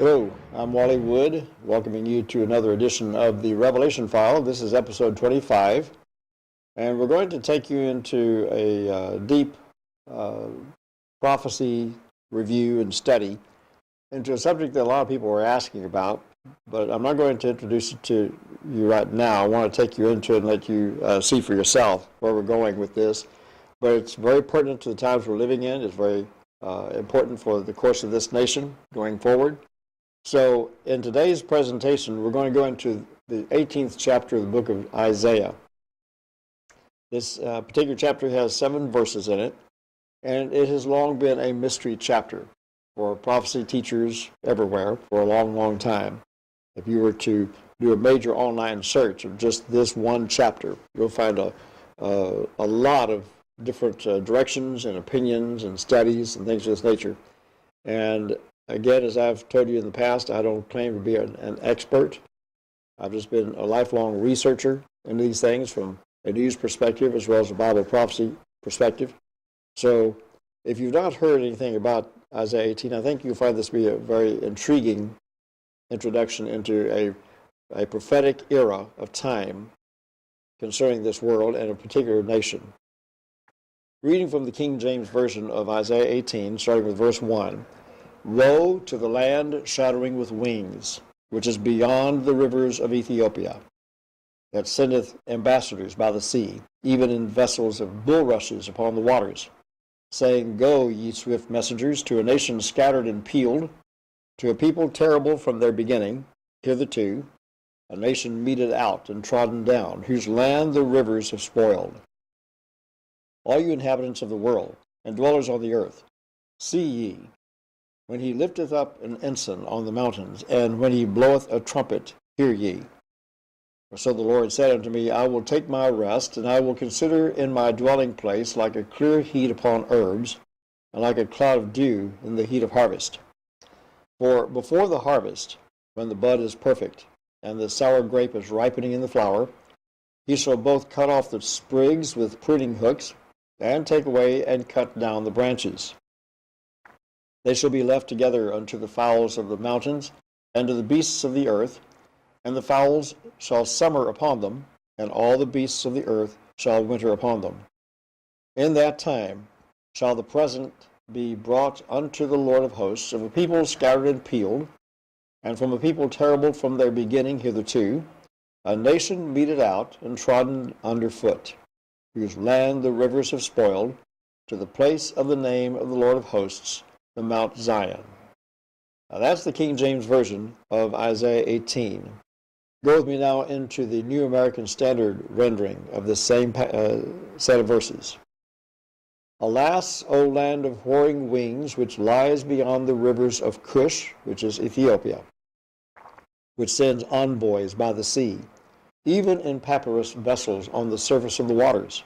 Hello, I'm Wally Wood, welcoming you to another edition of the Revelation File. This is episode 25, and we're going to take you into a deep prophecy review and study into a subject that a lot of people are asking about, but I'm not going to introduce it to you right now. I want to take you into it and let you see for yourself where we're going with this, but it's very pertinent to the times we're living in. It's very important for the course of this nation going forward. So in today's presentation, we're going to go into the 18th chapter of the book of Isaiah. This particular chapter has 7 verses in it, and it has long been a mystery chapter for prophecy teachers everywhere for a long, long time. If you were to do a major online search of just this one chapter, you'll find a lot of different directions and opinions and studies and things of this nature. And again, as I've told you in the past, I don't claim to be an expert. I've just been a lifelong researcher in these things from a news perspective as well as a Bible prophecy perspective. So if you've not heard anything about Isaiah 18, I think you'll find this to be a very intriguing introduction into a prophetic era of time concerning this world and a particular nation. Reading from the King James Version of Isaiah 18, starting with verse 1. Woe to the land shadowing with wings, which is beyond the rivers of Ethiopia, that sendeth ambassadors by the sea, even in vessels of bulrushes upon the waters, saying, Go, ye swift messengers, to a nation scattered and peeled, to a people terrible from their beginning, hitherto, a nation meted out and trodden down, whose land the rivers have spoiled. All you inhabitants of the world, and dwellers on the earth, see ye, when he lifteth up an ensign on the mountains, and when he bloweth a trumpet, hear ye. For so the Lord said unto me, I will take my rest, and I will consider in my dwelling place like a clear heat upon herbs, and like a cloud of dew in the heat of harvest. For before the harvest, when the bud is perfect, and the sour grape is ripening in the flower, he shall both cut off the sprigs with pruning hooks, and take away and cut down the branches. They shall be left together unto the fowls of the mountains, and to the beasts of the earth, and the fowls shall summer upon them, and all the beasts of the earth shall winter upon them. In that time shall the present be brought unto the Lord of hosts of a people scattered and peeled, and from a people terrible from their beginning hitherto, a nation meted out and trodden under foot, whose land the rivers have spoiled, to the place of the name of the Lord of hosts, the Mount Zion. Now that's the King James Version of Isaiah 18. Go with me now into the New American Standard rendering of this same set of verses. Alas, O land of whoring wings, which lies beyond the rivers of Cush, which is Ethiopia, which sends envoys by the sea, even in papyrus vessels on the surface of the waters.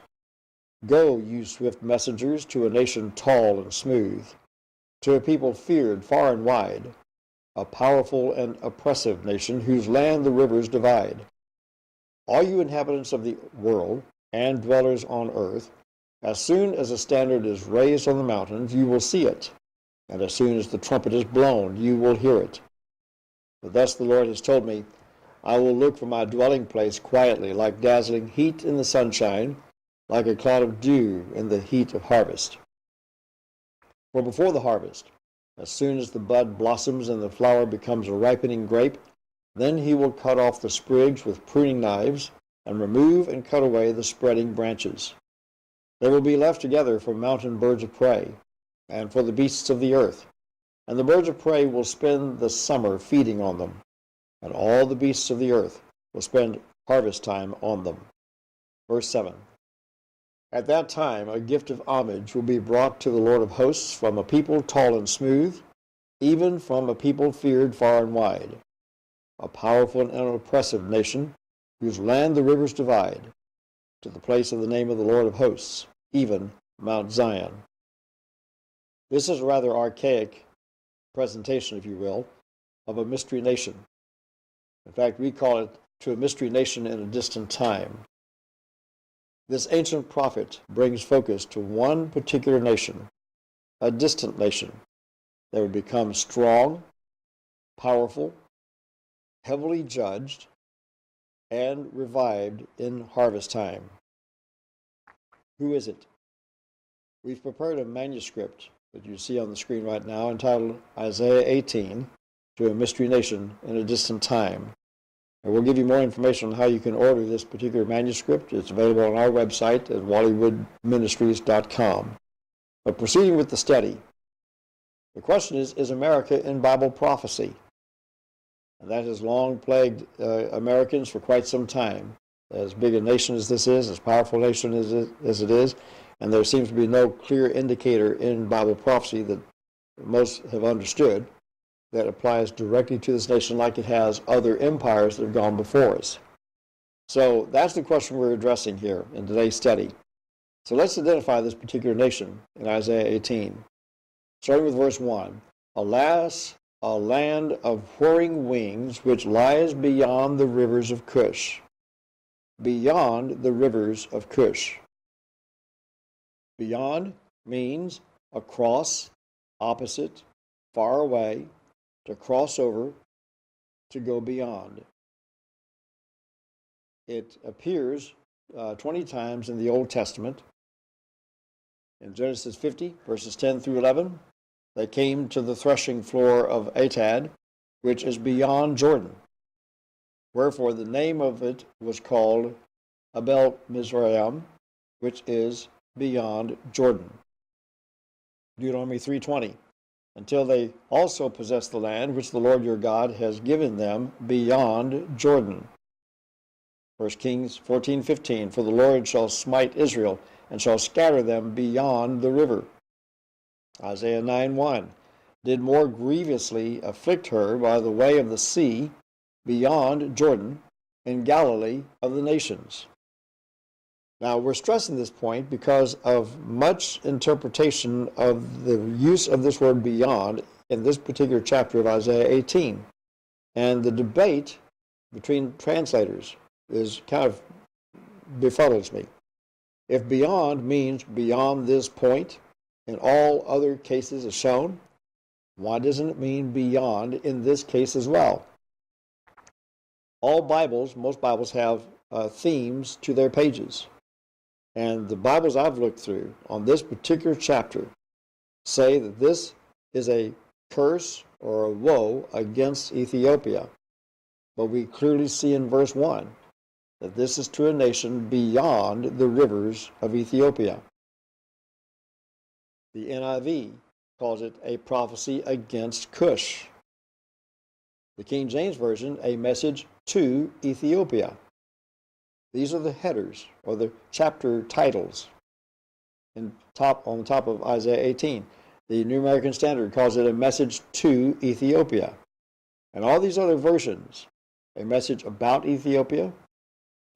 Go, you swift messengers, to a nation tall and smooth, to a people feared far and wide, a powerful and oppressive nation whose land the rivers divide. All you inhabitants of the world and dwellers on earth, as soon as a standard is raised on the mountains, you will see it, and as soon as the trumpet is blown, you will hear it. But thus the Lord has told me, I will look for my dwelling place quietly, like dazzling heat in the sunshine, like a cloud of dew in the heat of harvest. For before the harvest, as soon as the bud blossoms and the flower becomes a ripening grape, then he will cut off the sprigs with pruning knives, and remove and cut away the spreading branches. They will be left together for mountain birds of prey, and for the beasts of the earth, and the birds of prey will spend the summer feeding on them, and all the beasts of the earth will spend harvest time on them. Verse 7. At that time a gift of homage will be brought to the Lord of hosts from a people tall and smooth, even from a people feared far and wide, a powerful and oppressive nation, whose land the rivers divide, to the place of the name of the Lord of hosts, even Mount Zion. This is a rather archaic presentation, if you will, of a mystery nation. In fact, we call it to a mystery nation in a distant time. This ancient prophet brings focus to one particular nation, a distant nation, that would become strong powerful, heavily judged, and revived in harvest time. Who is it? We've prepared a manuscript that you see on the screen right now entitled Isaiah 18, to a mystery nation in a distant time. And we'll give you more information on how you can order this particular manuscript. It's available on our website at wallywoodministries.com. But proceeding with the study, the question is America in Bible prophecy? And that has long plagued Americans for quite some time. As big a nation as this is, as powerful a nation as it is, and there seems to be no clear indicator in Bible prophecy that most have understood that applies directly to this nation like it has other empires that have gone before us. So that's the question we're addressing here in today's study. So let's identify this particular nation in Isaiah 18. Starting with verse 1. Alas, a land of whirring wings, which lies beyond the rivers of Cush. Beyond the rivers of Cush. Beyond means across, opposite, far away, to cross over, to go beyond. It appears 20 times in the Old Testament. In Genesis 50, verses 10 through 11, they came to the threshing floor of Atad, which is beyond Jordan. Wherefore the name of it was called Abel Mizraim, which is beyond Jordan. Deuteronomy 3:20, until they also possess the land which the Lord your God has given them beyond Jordan. 1 Kings 14:15, for the Lord shall smite Israel and shall scatter them beyond the river. Isaiah 9:1, did more grievously afflict her by the way of the sea beyond Jordan in Galilee of the nations. Now, we're stressing this point because of much interpretation of the use of this word beyond in this particular chapter of Isaiah 18. And the debate between translators is kind of befuddles me. If beyond means beyond this point in all other cases as shown, why doesn't it mean beyond in this case as well? All Bibles, most Bibles have themes to their pages. And the Bibles I've looked through on this particular chapter say that this is a curse or a woe against Ethiopia. But we clearly see in verse 1 that this is to a nation beyond the rivers of Ethiopia. The NIV calls it a prophecy against Cush. The King James Version, a message to Ethiopia. These are the headers, or the chapter titles on the top of Isaiah 18. The New American Standard calls it a message to Ethiopia. And all these other versions, a message about Ethiopia,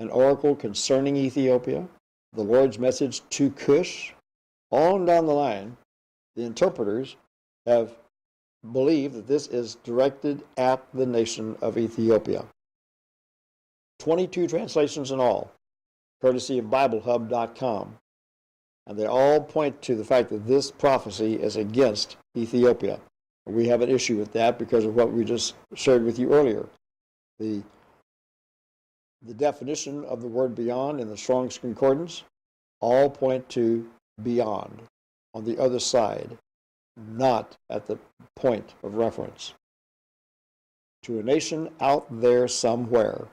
an oracle concerning Ethiopia, the Lord's message to Cush, all down the line, the interpreters have believed that this is directed at the nation of Ethiopia. 22 translations in all, courtesy of BibleHub.com. And they all point to the fact that this prophecy is against Ethiopia. We have an issue with that because of what we just shared with you earlier. The definition of the word beyond in the Strong's Concordance all point to beyond, on the other side, not at the point of reference. To a nation out there somewhere,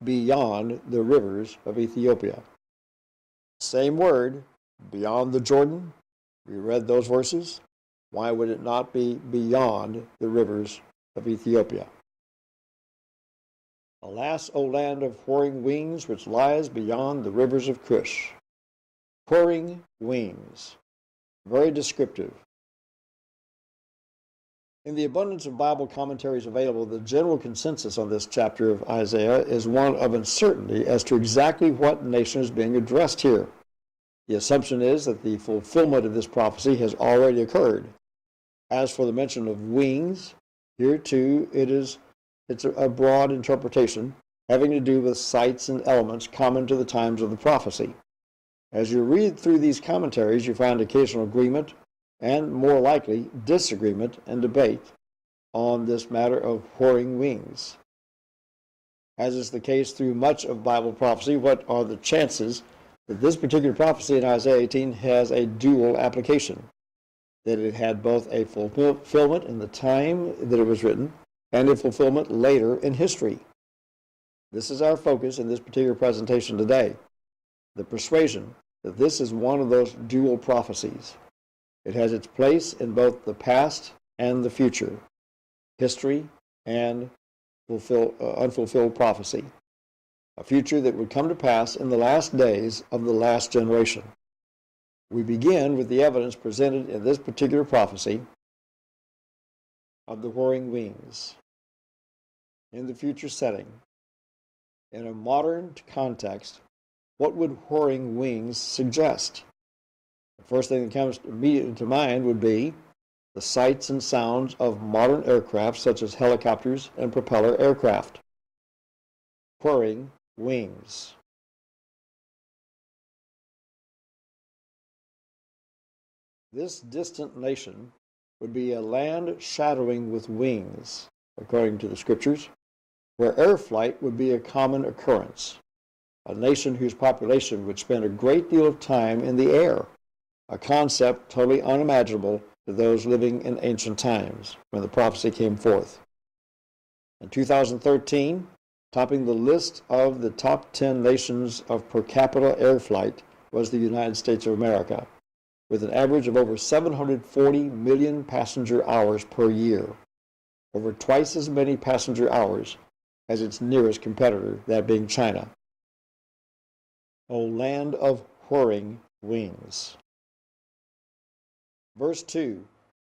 beyond the rivers of Ethiopia. Same word, beyond the Jordan. We read those verses. Why would it not be beyond the rivers of Ethiopia? Alas, O land of whirring wings, which lies beyond the rivers of Cush. Whirring wings. Very descriptive. In the abundance of Bible commentaries available, the general consensus on this chapter of Isaiah is one of uncertainty as to exactly what nation is being addressed here. The assumption is that the fulfillment of this prophecy has already occurred. As for the mention of wings, here too it's a broad interpretation having to do with sights and elements common to the times of the prophecy. As you read through these commentaries, you find occasional agreement and, more likely, disagreement and debate. on this matter of whirring wings. As is the case through much of Bible prophecy, what are the chances that this particular prophecy in Isaiah 18 has a dual application? That it had both a fulfillment in the time that it was written and a fulfillment later in history. This is our focus in this particular presentation today, the persuasion that this is one of those dual prophecies. It has its place in both the past and the future, history and unfulfilled prophecy, a future that would come to pass in the last days of the last generation. We begin with the evidence presented in this particular prophecy of the whirring wings. In the future setting, in a modern context, what would whirring wings suggest? The first thing that comes immediately to mind would be the sights and sounds of modern aircraft such as helicopters and propeller aircraft. Whirring wings. This distant nation would be a land shadowing with wings, according to the scriptures, where air flight would be a common occurrence, a nation whose population would spend a great deal of time in the air, a concept totally unimaginable to those living in ancient times when the prophecy came forth. In 2013, topping the list of the top 10 nations of per capita air flight was the United States of America, with an average of over 740 million passenger hours per year, over twice as many passenger hours as its nearest competitor, that being China. O land of whirring wings. Verse 2,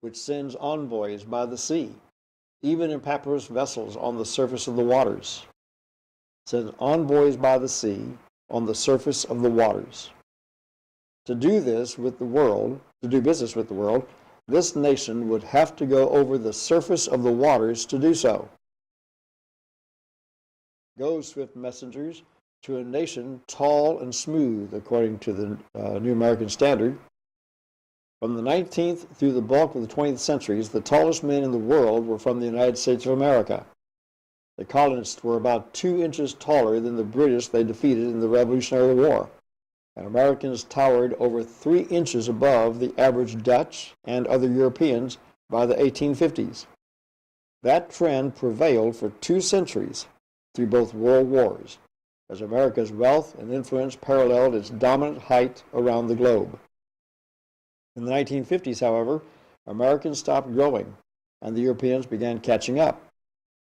which sends envoys by the sea, even in papyrus vessels on the surface of the waters. Sends envoys by the sea on the surface of the waters. To do this with the world, to do business with the world, this nation would have to go over the surface of the waters to do so. Go, swift messengers, to a nation tall and smooth, according to the New American Standard. From the 19th through the bulk of the 20th centuries, the tallest men in the world were from the United States of America. The colonists were about 2 inches taller than the British they defeated in the Revolutionary War, and Americans towered over 3 inches above the average Dutch and other Europeans by the 1850s. That trend prevailed for 2 centuries through both world wars, as America's wealth and influence paralleled its dominant height around the globe. In the 1950s, however, Americans stopped growing, and the Europeans began catching up.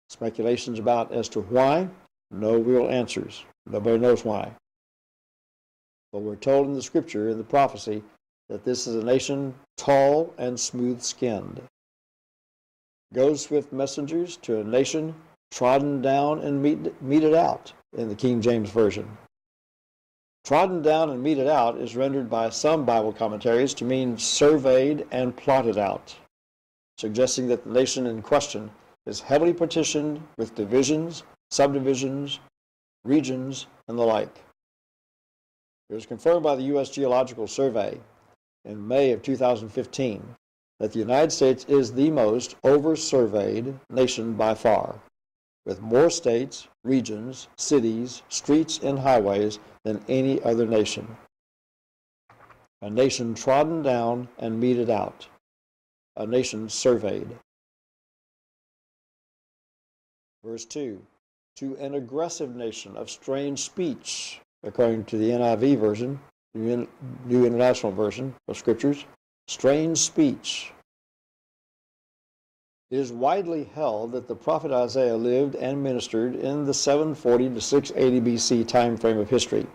Speculations about as to why, no real answers. Nobody knows why. But we're told in the scripture, in the prophecy, that this is a nation tall and smooth-skinned. Go, swift messengers, to a nation trodden down and meted out, in the King James Version. Trodden down and meted out is rendered by some Bible commentaries to mean surveyed and plotted out, suggesting that the nation in question is heavily partitioned with divisions, subdivisions, regions, and the like. It was confirmed by the U.S. Geological Survey in May of 2015 that the United States is the most over-surveyed nation by far, with more states, regions, cities, streets, and highways than any other nation. A nation trodden down and meted out. A nation surveyed. Verse 2, to an aggressive nation of strange speech, according to the NIV version, the New International Version of Scriptures, strange speech. It is widely held that the prophet Isaiah lived and ministered in the 740 to 680 BC time frame of history.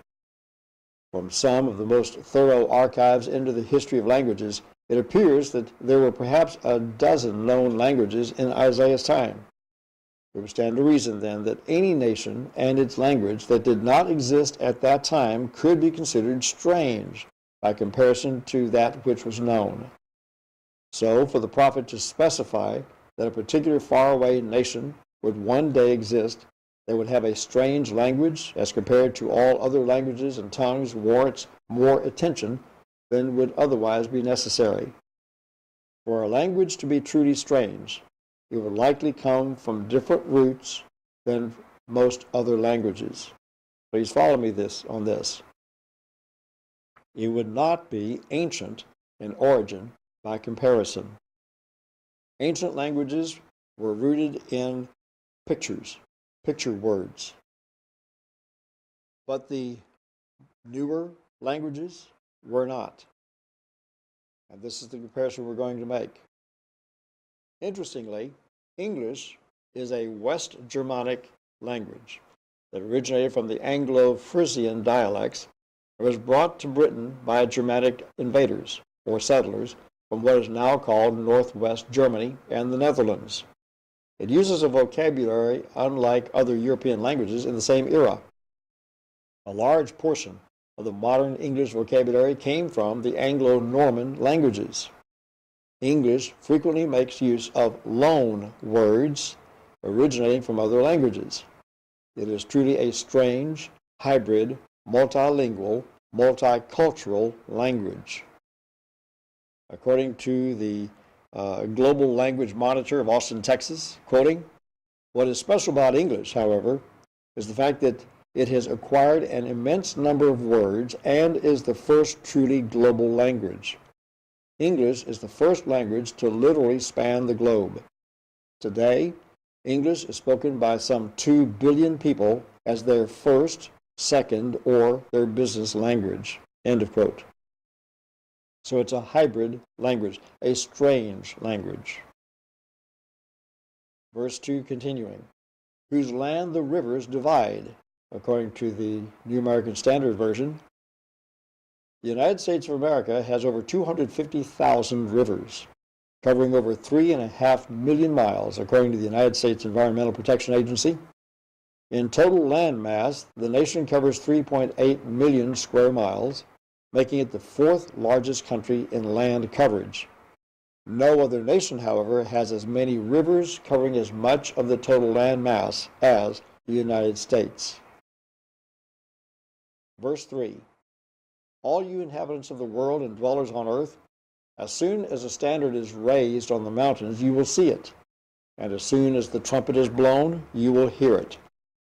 From some of the most thorough archives into the history of languages, it appears that there were perhaps a dozen known languages in Isaiah's time. It would stand to reason, then, that any nation and its language that did not exist at that time could be considered strange by comparison to that which was known. So, for the prophet to specify that a particular faraway nation would one day exist that would have a strange language as compared to all other languages and tongues warrants more attention than would otherwise be necessary. For a language to be truly strange, it would likely come from different roots than most other languages. Please follow me on this. It would not be ancient in origin by comparison. Ancient languages were rooted in pictures, picture words. But the newer languages were not. And this is the comparison we're going to make. Interestingly, English is a West Germanic language that originated from the Anglo-Frisian dialects and was brought to Britain by Germanic invaders or settlers from what is now called northwest Germany and the Netherlands. It uses a vocabulary unlike other European languages in the same era. A large portion of the modern English vocabulary came from the Anglo-Norman languages. English frequently makes use of loan words originating from other languages. It is truly a strange, hybrid, multilingual, multicultural language. According to the Global Language Monitor of Austin, Texas, quoting, "What is special about English, however, is the fact that it has acquired an immense number of words and is the first truly global language. English is the first language to literally span the globe. Today, English is spoken by some 2 billion people as their first, second, or their business language." End of quote. So it's a hybrid language, a strange language. Verse 2 continuing, "Whose land the rivers divide," according to the New American Standard Version. The United States of America has over 250,000 rivers, covering over 3.5 million miles, according to the United States Environmental Protection Agency. In total land mass, the nation covers 3.8 million square miles, making it the 4th largest country in land coverage. No other nation, however, has as many rivers covering as much of the total land mass as the United States. Verse 3, "All you inhabitants of the world and dwellers on earth, as soon as a standard is raised on the mountains, you will see it, and as soon as the trumpet is blown, you will hear it."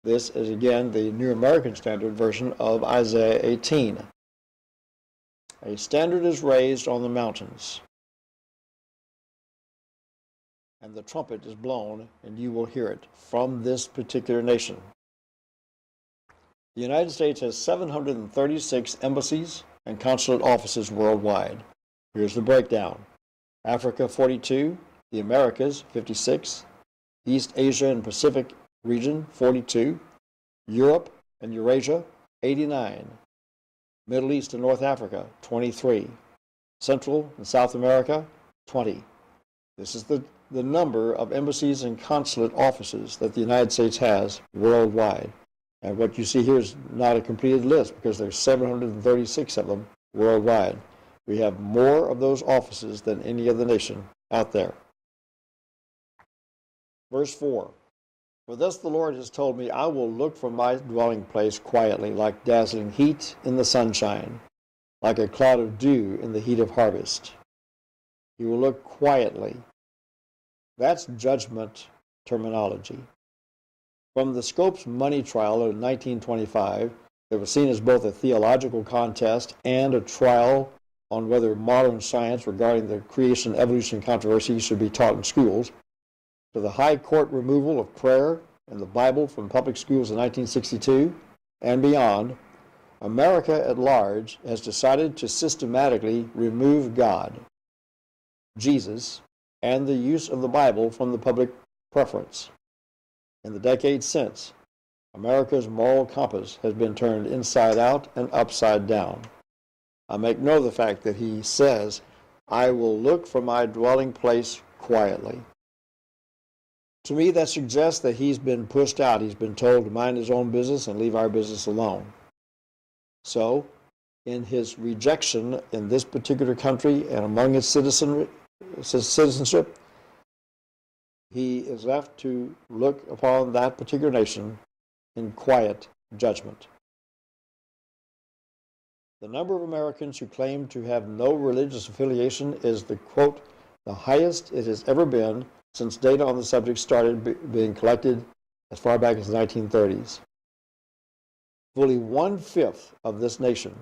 This is again the New American Standard Version of Isaiah 18. A standard is raised on the mountains, and the trumpet is blown, and you will hear it from this particular nation. The United States has 736 embassies and consulate offices worldwide. Here's the breakdown. Africa, 42, the Americas, 56, East Asia and Pacific region, 42, Europe and Eurasia, 89, Middle East and North Africa, 23, Central and South America, 20. This is the number of embassies and consulate offices that the United States has worldwide. And what you see here is not a completed list because there's 736 of them worldwide. We have more of those offices than any other nation out there. Verse 4, "For thus the Lord has told me, I will look from my dwelling place quietly, like dazzling heat in the sunshine, like a cloud of dew in the heat of harvest." He will look quietly. That's judgment terminology. From the Scopes money trial of 1925, that was seen as both a theological contest and a trial on whether modern science regarding the creation and evolution controversy should be taught in schools, to the High Court removal of prayer and the Bible from public schools in 1962 and beyond, America at large has decided to systematically remove God, Jesus, and the use of the Bible from the public preference. In the decades since, America's moral compass has been turned inside out and upside down. I make note of the fact that he says, "I will look from my dwelling place quietly." To me, that suggests that he's been pushed out. He's been told to mind his own business and leave our business alone. So, in his rejection in this particular country and among its citizenship, he is left to look upon that particular nation in quiet judgment. The number of Americans who claim to have no religious affiliation is the, quote, "the highest it has ever been since data on the subject started being collected as far back as the 1930s. Fully 1/5 of this nation,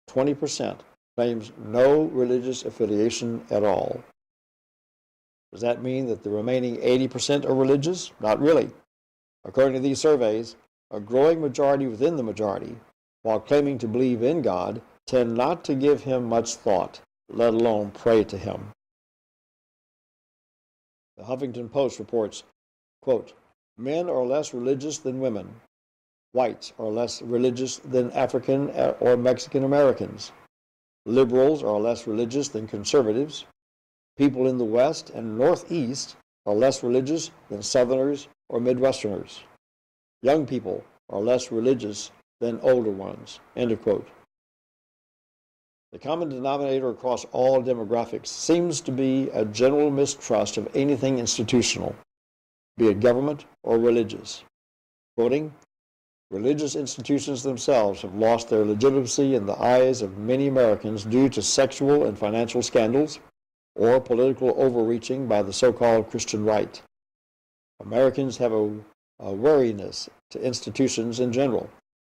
20%, claims no religious affiliation at all. Does that mean that the remaining 80% are religious? Not really. According to these surveys, a growing majority within the majority, while claiming to believe in God, tend not to give him much thought, let alone pray to him. The Huffington Post reports, quote, men are less religious than women. Whites are less religious than African or Mexican Americans. Liberals are less religious than conservatives. People in the West and Northeast are less religious than Southerners or Midwesterners. Young people are less religious than older ones, end of quote. The common denominator across all demographics seems to be a general mistrust of anything institutional, be it government or religious. Quoting, religious institutions themselves have lost their legitimacy in the eyes of many Americans due to sexual and financial scandals or political overreaching by the so-called Christian right. Americans have a wariness to institutions in general,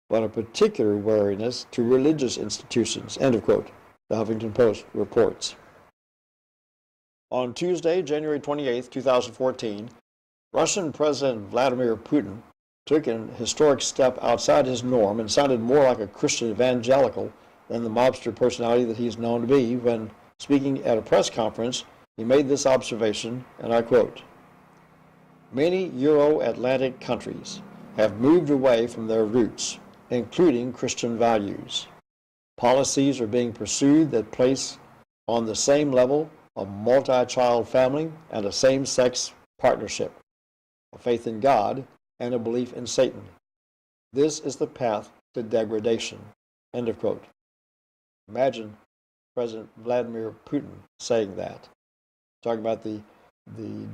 but a particular wariness to religious institutions, end of quote, the Huffington Post reports. On Tuesday, January 28, 2014, Russian President Vladimir Putin took an historic step outside his norm and sounded more like a Christian evangelical than the mobster personality that he's known to be. When speaking at a press conference, he made this observation, and I quote, many Euro-Atlantic countries have moved away from their roots, including Christian values. Policies are being pursued that place on the same level a multi-child family and a same-sex partnership, a faith in God, and a belief in Satan. This is the path to degradation, end of quote. Imagine President Vladimir Putin saying that, talking about the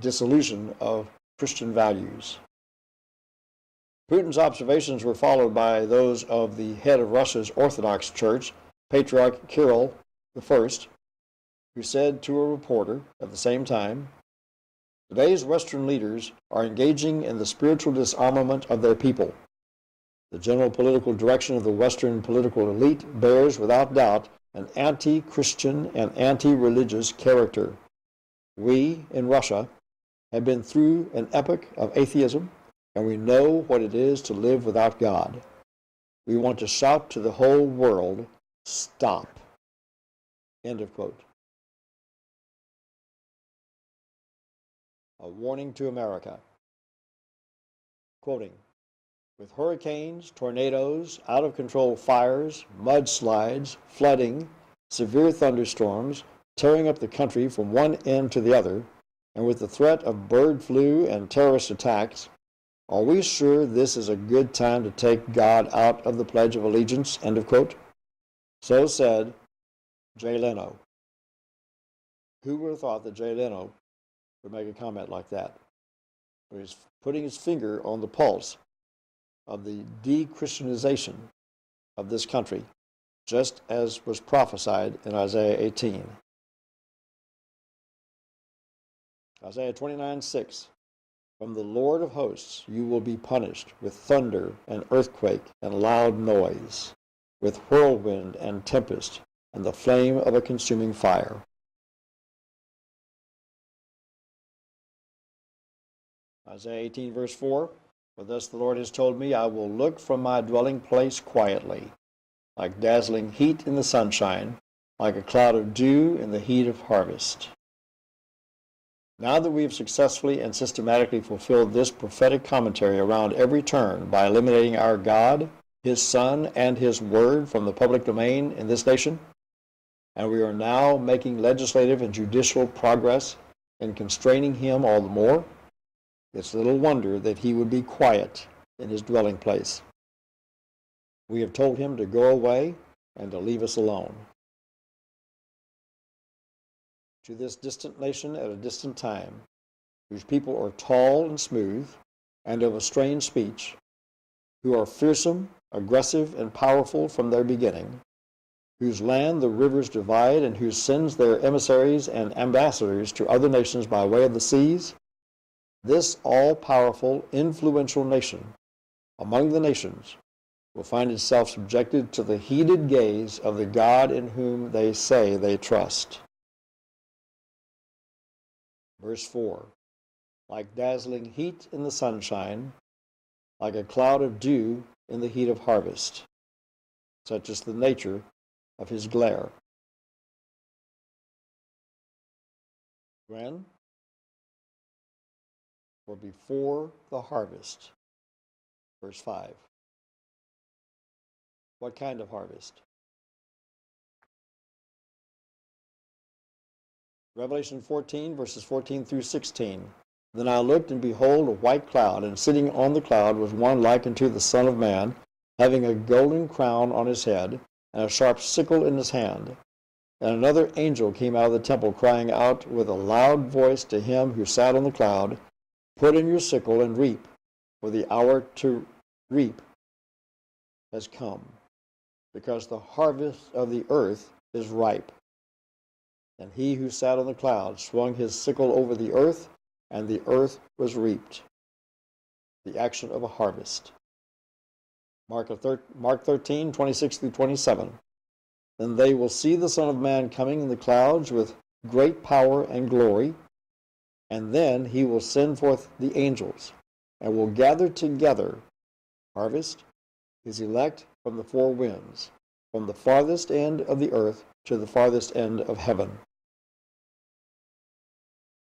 dissolution of Christian values. Putin's observations were followed by those of the head of Russia's Orthodox Church, Patriarch Kirill I, who said to a reporter at the same time, today's Western leaders are engaging in the spiritual disarmament of their people. The general political direction of the Western political elite bears, without doubt, an anti-Christian and anti-religious character. We, in Russia, have been through an epoch of atheism, and we know what it is to live without God. We want to shout to the whole world, stop. End of quote. A warning to America. Quoting, with hurricanes, tornadoes, out-of-control fires, mudslides, flooding, severe thunderstorms tearing up the country from one end to the other, and with the threat of bird flu and terrorist attacks, are we sure this is a good time to take God out of the Pledge of Allegiance? End of quote. So said Jay Leno. Who would have thought that Jay Leno would make a comment like that? He's putting his finger on the pulse of the de-Christianization of this country, just as was prophesied in Isaiah 18. Isaiah 29:6. From the Lord of hosts you will be punished with thunder and earthquake and loud noise, with whirlwind and tempest and the flame of a consuming fire. Isaiah 18, verse 4, for thus the Lord has told me, I will look from my dwelling place quietly, like dazzling heat in the sunshine, like a cloud of dew in the heat of harvest. Now that we have successfully and systematically fulfilled this prophetic commentary around every turn by eliminating our God, His Son, and His Word from the public domain in this nation, and we are now making legislative and judicial progress in constraining Him all the more, it's little wonder that He would be quiet in His dwelling place. We have told Him to go away and to leave us alone. To this distant nation at a distant time, whose people are tall and smooth and of a strange speech, who are fearsome, aggressive, and powerful from their beginning, whose land the rivers divide and who sends their emissaries and ambassadors to other nations by way of the seas, this all-powerful, influential nation among the nations will find itself subjected to the heated gaze of the God in whom they say they trust. Verse 4, like dazzling heat in the sunshine, like a cloud of dew in the heat of harvest, such is the nature of his glare. When? Or before the harvest. Verse 5. What kind of harvest? Revelation 14, verses 14 through 16. Then I looked, and behold, a white cloud, and sitting on the cloud was one like unto the Son of Man, having a golden crown on his head, and a sharp sickle in his hand. And another angel came out of the temple, crying out with a loud voice to him who sat on the cloud, Put in your sickle and reap, for the hour to reap has come, because the harvest of the earth is ripe. And he who sat on the cloud swung his sickle over the earth, and the earth was reaped. The action of a harvest. Mark 13, 26 through 27. Then they will see the Son of Man coming in the clouds with great power and glory, and then he will send forth the angels, and will gather together, harvest, his elect from the four winds, from the farthest end of the earth to the farthest end of heaven.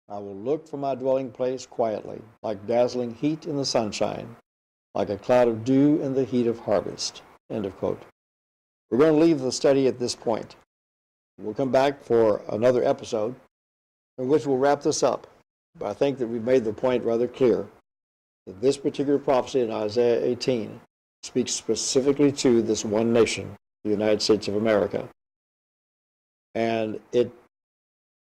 I will look for my dwelling place quietly, like dazzling heat in the sunshine, like a cloud of dew in the heat of harvest. End of quote. We're going to leave the study at this point. We'll come back for another episode in which we'll wrap this up. But I think that we've made the point rather clear that this particular prophecy in Isaiah 18 speaks specifically to this one nation, the United States of America. And it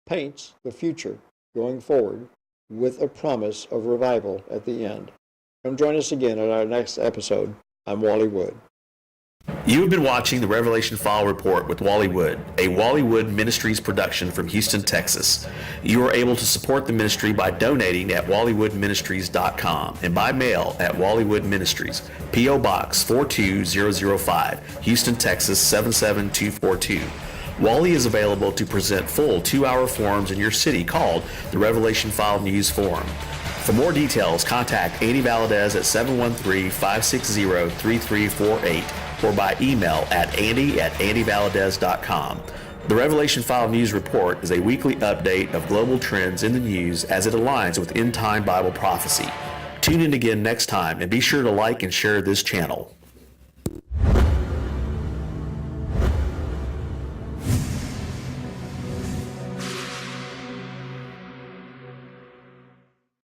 paints the future going forward with a promise of revival at the end. Come join us again at our next episode. I'm Wally Wood. You have been watching the Revelation File Report with Wally Wood, a Wally Wood Ministries production from Houston, Texas. You are able to support the ministry by donating at wallywoodministries.com and by mail at Wally Wood Ministries, P.O. Box 42005, Houston, Texas 77242. Wally is available to present full 2-hour forums in your city called the Revelation File News Forum. For more details, contact Andy Valadez at 713-560-3348 or by email at andy@andyvaladez.com. The Revelation File News Report is a weekly update of global trends in the news as it aligns with end-time Bible prophecy. Tune in again next time and be sure to like and share this channel.